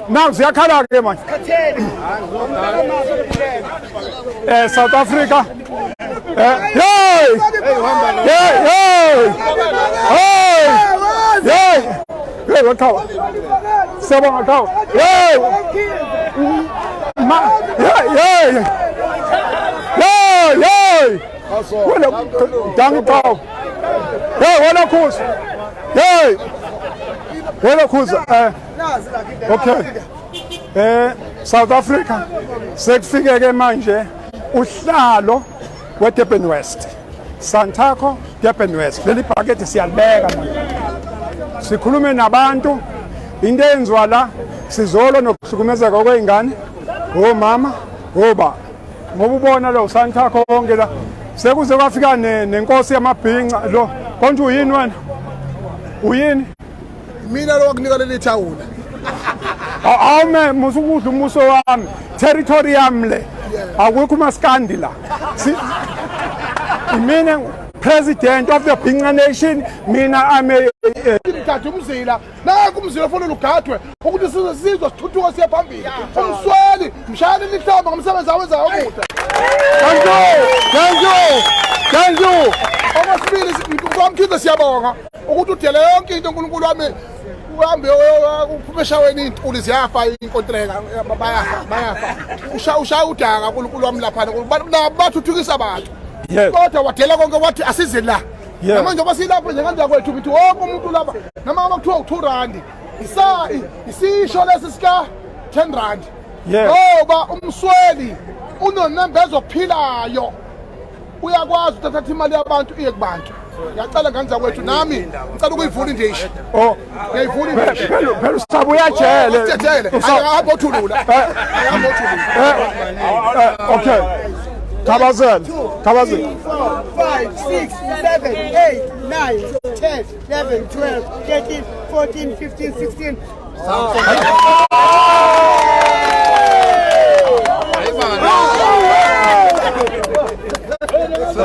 Now siyakhala ke manje. South Africa. Hey! Hey, wakawa. Seba wakawa. Hey! Wala dangi kawa. Wala kus. Wala kus. Okay. South Africa. Sekufike ke manje uhlalo weDurban West. Santaco, Durban West. Leli bhakede siyalibeka manje. Sikhulume nabantu into enziwa la sizolo nokuhlukumezeka kwezingane omama oba ngoba ubona lo Santaco konke la sekuze kwafika nenkosi yamabhinca lo konje uyini wena uyini mina lo wakunika leli thawula awume musukudla umuso wami territory yami le akukho maskandi la mina President of the Bhinqa Nation, mina ame Mthatha umzila naku umzila ufuna ugadwe ukuthi sizwe sithuthuka siya phambili umsweli mshayeli lihlamba ngomsebenzi awenza okude thank you okwesibili kwamkhize siyabonga ukuthi udele yonke into uNkulunkulu wami uhambe uphume eshaweni intuli ziyafa inkontreka bayafa ushaya udaka uNkulunkulu wami lapha bathuthukisa abantu kodwa wadela konke wathi asize la manje ngoba silapho nje kanjani kwethu bithi wonke umuntu lapha nama bakuthiwa u2 rand isisho lesi sika 10 rand ngoba umsweli unonembezo ophilayo uyakwazi ukuthatha imali yabantu iye kubantu ngiyacela kanjani kwethu nami ngicela ukuyivula indishi ngiyivula indishi phela usabu uyajele ayahamba othulula okay Tabazan. 5, 6, 7, 8, 9, 10, 11, 12, 13, 14, 15, 16.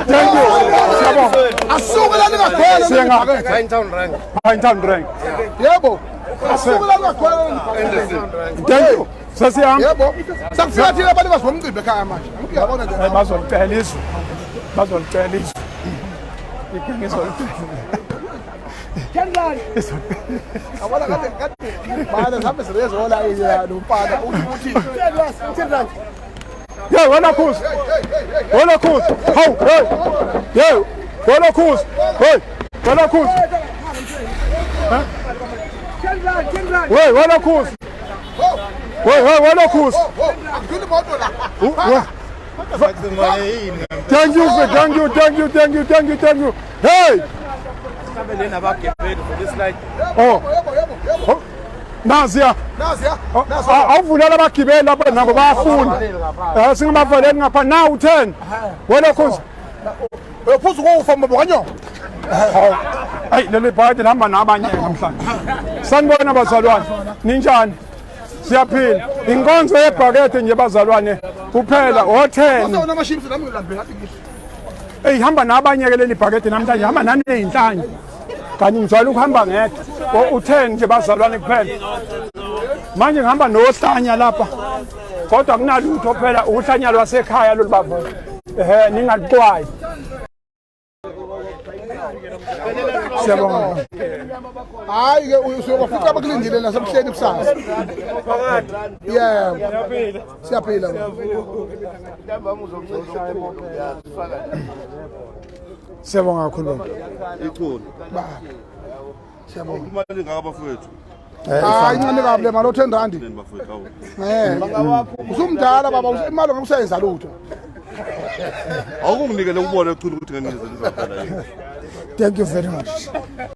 Thank you. Asukela ningakhwela Pinetown rank. Yebo. Asukela ningakhwela. Thank you. Sasiyami. Yebo. Sakufika thina abantu bazomcimbi ekhaya manje. Ngiyabona nje. Bazolipela izwe. Bazolipela izwe. Ikinga izolipela. Kendani. Awala kade bana sabe sirezola iya lompana uthi Kendani. Yo, wena Khusi. Wena Khusi. Hawu, hey. Yo, wena Khusi. Hey, wena Khusi. Kendani. Hey, wena Khusi. Hey, wena Khusi. Akudini moto la. Thank you. Hey. Oh. Naziya. Awuvulela abagibeli lapha nabo bayafuna. Singabavaleli ngapha now 10. Wena Khusi. Uyaphuza ukufa mabonyo. Hey, leli bhayidi lihamba nabanye namhlanje. Sanibona bazalwane. Ninjani? Siyaphila. Inkonzo yebhakede nje bazalwane kuphela o10. Uzona amashimsi nami ngilambe ngathi ngithi. Hey, hamba nabanye ke leli bhakede namhlanje hamba nani nezinhlanje. Kanti ngizwala ukuhamba ngedwa. U10 nje bazalwane kuphela. Manje ngihamba nohlanya lapha. Kodwa kunalutho phela uhlanya lwasekhaya lolubavo. Ningaliqwayi. Siyabonga. Hayi ke usuyofika abakulindile nasemhleni kusasa. Yeah. Siyaphila. Siyabonga kakhulu. Ikhona. Siyabonga. Imali ngabafowethu. Hayi incane kabi le mali o10 rand. Bafowethu awu. Usumdala baba imali ngokusebenza lutho. Awukunginikele ukubona ekuthula ukuthi ngiyenze ngizaphela yini. Thank you very much.